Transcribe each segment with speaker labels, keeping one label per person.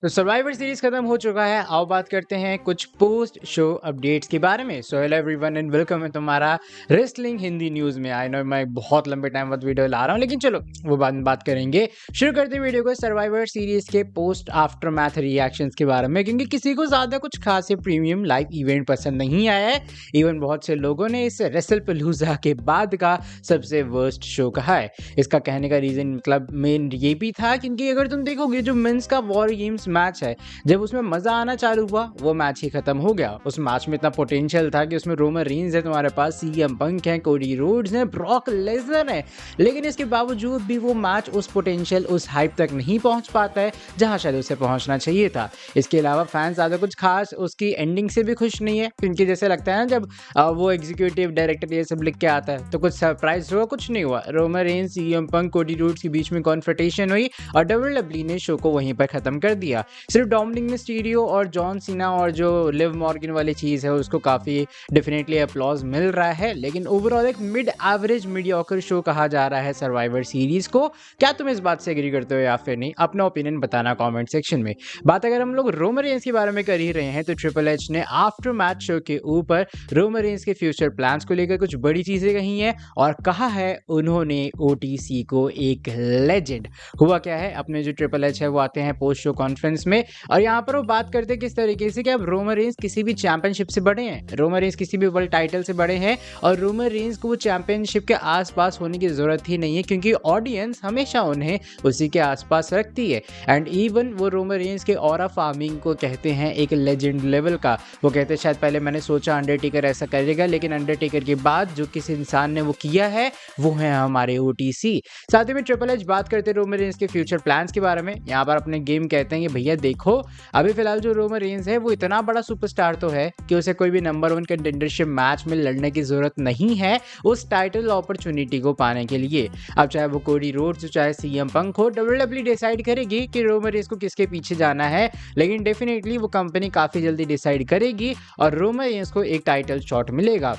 Speaker 1: तो survivor series खत्म हो चुका है। आओ बात करते हैं कुछ पोस्ट शो अपडेट्स के बारे में। So hello everyone and welcome है तुम्हारा रेसलिंग हिंदी न्यूज़ में। आई नो मैं बहुत लंबे टाइम बाद वीडियो ला रहा हूँ, लेकिन चलो वो बाद में बात करेंगे। शुरू करते हैं वीडियो को सर्वाइवर सीरीज के पोस्ट आफ्टर मैथ रिएक्शंस के बारे में, क्योंकि किसी को ज़्यादा कुछ खास प्रीमियम लाइव इवेंट पसंद नहीं आया है। इवन बहुत से लोगों ने इसे रेसलपलूजा के बाद का सबसे वर्स्ट शो कहा है। इसका कहने का रीज़न मतलब मेन ये भी था, क्योंकि अगर तुम देखोगे जो मेंस का वॉर गेम्स मैच है, जब उसमें मजा आना चालू हुआ वो मैच ही खत्म हो गया। उस मैच में इतना पोटेंशियल था कि उसमें रोमन रेंज है, तुम्हारे पास सीएम पंक है, कोडी रोड्स है, ब्रॉक लेसनर है, लेकिन इसके बावजूद भी वो मैच उस पोटेंशियल उस हाइप तक नहीं पहुंच पाता है जहां शायद उसे पहुंचना चाहिए था। इसके अलावा फैंस ज़्यादा कुछ खास उसकी एंडिंग से भी खुश नहीं है, क्योंकि जैसे लगता है ना जब वो एग्जीक्यूटिव डायरेक्टर ये सब लिख के आता है तो कुछ सरप्राइज हुआ, कुछ नहीं हुआ। Roman Reigns CM Punk Cody Rhodes के बीच में कॉन्फ्रंटेशन हुई और डब्ल्यूडब्ल्यूई ने शो को वहीं पर खत्म कर दिया। सिर्फ डोमिनिक मिस्टीरियो और जॉन सीना और जो लिव मॉर्गन वाली चीज़ है उसको काफ़ी डेफिनेटली अप्लॉज मिल रहा है, लेकिन ओवरऑल एक मिड एवरेज मीडियोकर शो कहा जा रहा है सर्वाइवर सीरीज को। क्या तुम इस बात से एग्री करते हो या फिर नहीं? अपना ओपिनियन बताना कमेंट सेक्शन में। बात अगर हम लोग रोमन रेंज के बारे में कर ही रहे हैं तो ट्रिपल एच ने आफ्टर मैच शो के ऊपर रोमन रेंज के फ्यूचर प्लान्स को लेकर कुछ बड़ी चीज़ें कही हैं और कहा है उन्होंने ओटीसी को एक लेजेंड। हुआ क्या है, अपने जो ट्रिपल एच है वो आते हैं पोस्ट शो कॉन्फ्रेंस में और यहाँ पर वो बात करते हैं किस तरीके से कि अब रोमन रेंज किसी भी चैंपियनशिप से बड़े हैं, रोमन रेंज किसी भी वर्ल्ड टाइटल से बड़े हैं और रोमन रेंज को वो चैंपियनशिप के आसपास होने की ज़रूरत ही नहीं है, क्योंकि ऑडियंस हमेशा उन्हें उसी के आसपास रखती है। एंड इवन वो रोमन रेंज के ऑरा फार्मिंग को कहते हैं एक लेजेंड लेवल का। वो कहते हैं शायद पहले मैंने सोचा अंडरटेकर ऐसा करेगा, लेकिन अंडरटेकर के बाद जो किसी इंसान ने वो किया है वो है हमारे ओटीसी। साथ ही में ट्रिपल एच बात करते हैं रोमन रेंज के फ्यूचर प्लान्स के बारे में। यहाँ पर अपने गेम कहते हैं कि भैया देखो अभी फिलहाल जो रोमन रेंज है वो इतना बड़ा सुपरस्टार तो है कि उसे कोई भी नंबर 1 कंटेंडरशिप मैच में लड़ने की जरूरत नहीं है उस टाइटल अपॉर्चुनिटी को पाने के लिए। अब चाहे वो कोडी रोड्स चाहे सीएम पंक हो, डब्ल्यूडब्ल्यूई डिसाइड करेगी कि रोमन रेंज को किसके पीछे जाना है, लेकिन डेफिनेटली वो कंपनी काफी जल्दी डिसाइड करेगी और रोमन रेंज को एक टाइटल शॉट मिलेगा।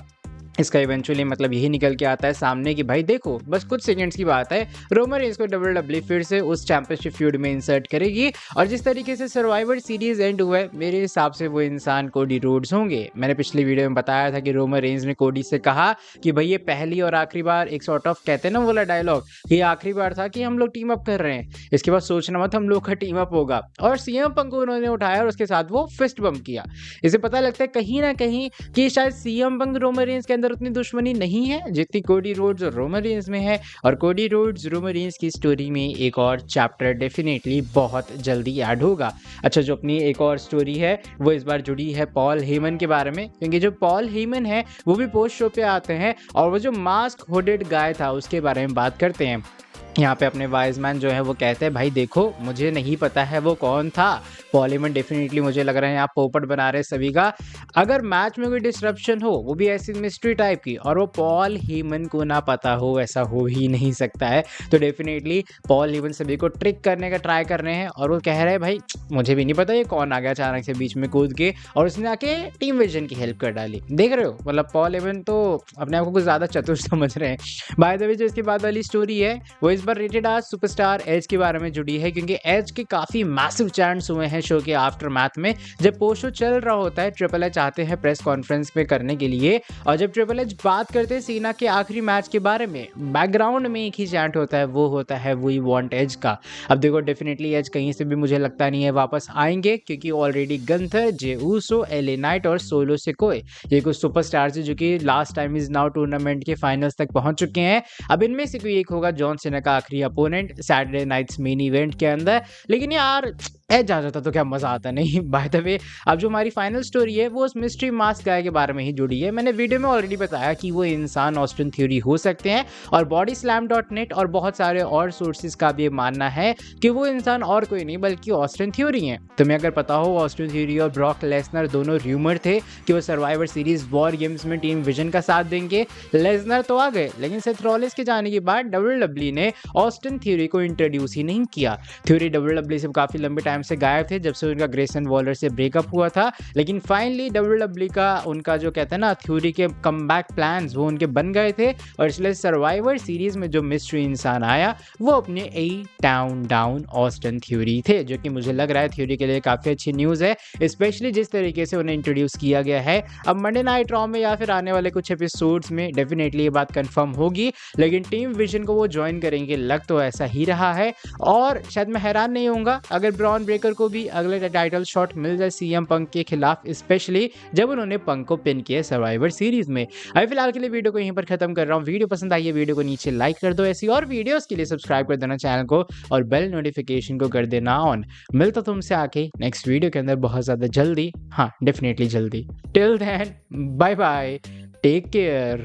Speaker 1: इसका इवेंचुअली मतलब यही निकल के आता है सामने कि भाई देखो बस कुछ सेकंड्स की बात है, रोमन रेंज को डब्ल्यूडब्ल्यूई फिर से उस चैंपियनशिप फ्यूड में इंसर्ट करेगी और जिस तरीके से सर्वाइवर सीरीज एंड हुआ है मेरे हिसाब से वो इंसान कोडी रोड्स होंगे। मैंने पिछली वीडियो में बताया था कि रोमन रेंज ने कोडी से कहा कि भाई ये पहली और आखिरी बार, एक सॉर्ट ऑफ कहते हैं ना वाला डायलॉग कि आखिरी बार था कि हम लोग टीम अप कर रहे हैं, इसके बाद सोचना मत हम लोग का टीम अप होगा। और सीएम पंक को उन्होंने उठाया और उसके साथ वो फिस्ट बम्प किया। इसे पता लगता है कहीं ना कहीं कि शायद सीएम पंक रोमन रेंज के अंदर उतनी दुश्मनी नहीं है जितनी कोडी रोड्स और रोमन रेंज में है, और कोडी रोड्स रोमन रेंज की स्टोरी में एक और चैप्टर डेफिनेटली बहुत जल्दी ऐड होगा। अच्छा, जो अपनी एक और स्टोरी है वो इस बार जुड़ी है पॉल हेमन के बारे में, क्योंकि जो पॉल हेमन है वो भी पोस्ट शो पे आते हैं और वो जो मास्क हुडेड गाय था उसके बारे में बात करते हैं। यहाँ पे अपने वाइज मैन जो है वो कहते हैं भाई देखो मुझे नहीं पता है वो कौन था। पॉल हेमन डेफिनेटली मुझे लग रहा है यहाँ पोपट बना रहे सभी का। अगर मैच में कोई डिस्ट्रप्शन हो वो भी ऐसी मिस्ट्री टाइप की और वो पॉल हेमन को ना पता हो, ऐसा हो ही नहीं सकता है। तो डेफिनेटली पॉल हेमन सभी को ट्रिक करने का ट्राई कर रहे हैं और वो कह रहे हैं भाई मुझे भी नहीं पता ये कौन आ गया अचानक से बीच में कूद के, और उसने आके टीम विजन की हेल्प कर डाली। देख रहे हो, मतलब पॉल हेमन तो अपने आप को कुछ ज़्यादा चतुर समझ रहे हैं। बाय द वे जो इसके बाद वाली स्टोरी है वो इस बार रेटेड आज सुपरस्टार एज के बारे में जुड़ी है, क्योंकि एज के काफी मैसिव चैंट्स हुए हैं शो के आफ्टर मैथ में। जब पोस्ट शो चल रहा होता है ट्रिपल एच आते हैं प्रेस कॉन्फ्रेंस पे करने के लिए, और जब ट्रिपल एच बात करते हैं सीना के आखिरी मैच के बारे में, बैकग्राउंड में एक ही चैंट होता है, वो होता है वी वांट एज का। अब देखो डेफिनेटली एज कहीं से भी मुझे लगता नहीं है वापस आएंगे, क्योंकि already Gunther, Jey Uso, LA Knight और सोलो सिकोय ये कुछ सुपरस्टार्स हैं जो कि last time is now tournament के फाइनल्स तक पहुंच चुके हैं। अब इनमें से कोई एक होगा जॉन सीना का आखिरी opponent Saturday night's main event के अंदर। लेकिन यार एज आ जाता तो क्या मजा आता नहीं। बाय द वे अब जो हमारी फाइनल स्टोरी है वो उस मिस्ट्री मास्क गाय के बारे में ही जुड़ी है। मैंने वीडियो में ऑलरेडी बताया कि वो इंसान ऑस्टिन थ्योरी हो सकते हैं और bodyslam.net और बहुत सारे और सोर्सेज का भी मानना है कि वो इंसान और कोई नहीं बल्कि ऑस्टिन थ्योरी हैं। तुम्हें अगर पता हो ऑस्टिन थ्योरी और ब्रॉक लेसनर दोनों र्यूमर थे कि वो सर्वाइवर सीरीज वॉर गेम्स में टीम विजन का साथ देंगे। लेसनर तो आ गए, लेकिन सेथ रॉलिंस के जाने के बाद डब्ल्यूडब्ल्यूई ने ऑस्टिन थ्योरी को इंट्रोड्यूस ही नहीं किया। थ्योरी डब्ल्यूडब्ल्यूई से काफी लंबे टाइम टाइम से गायब थे, जब से उनका ग्रेसन वॉलर से ब्रेकअप हुआ था। लेकिन फाइनली डब्ल्यूडब्ल्यूई का उनका जो कहते हैं ना थ्योरी के कमबैक प्लान्स वो उनके बन गए थे, और इसलिए सर्वाइवर सीरीज में जो मिस्ट्री इंसान आया वो अपने ए टाउन डाउन ऑस्टिन थ्योरी थे, जो कि मुझे लग रहा है थ्योरी के लिए काफ़ी अच्छी न्यूज़ है, स्पेशली जिस तरीके से उन्हें इंट्रोड्यूस किया गया है। अब मंडे नाइट रॉ में या फिर आने वाले कुछ एपिसोड्स में डेफिनेटली ये बात कंफर्म होगी, लेकिन टीम विजन को वो ज्वाइन करेंगे, लग तो ऐसा ही रहा है। और शायद मैं हैरान नहीं होऊंगा अगर ब्रॉन ब्रेकर को भी अगले टाइटल शॉट मिल जाए सीएम पंक के खिलाफ, स्पेशली जब उन्होंने पंक को पिन किया सर्वाइवर सीरीज में। अभी फिलहाल के लिए वीडियो को यहीं पर खत्म कर रहा हूँ। वीडियो पसंद आई है वीडियो को नीचे लाइक कर दो, ऐसी और वीडियोस के लिए सब्सक्राइब कर देना चैनल को और बेल नोटिफिकेशन को कर देना ऑन। मिलता तुमसे आके नेक्स्ट वीडियो के अंदर बहुत ज़्यादा जल्दी, हाँ डेफिनेटली जल्दी। Till then bye bye, take care.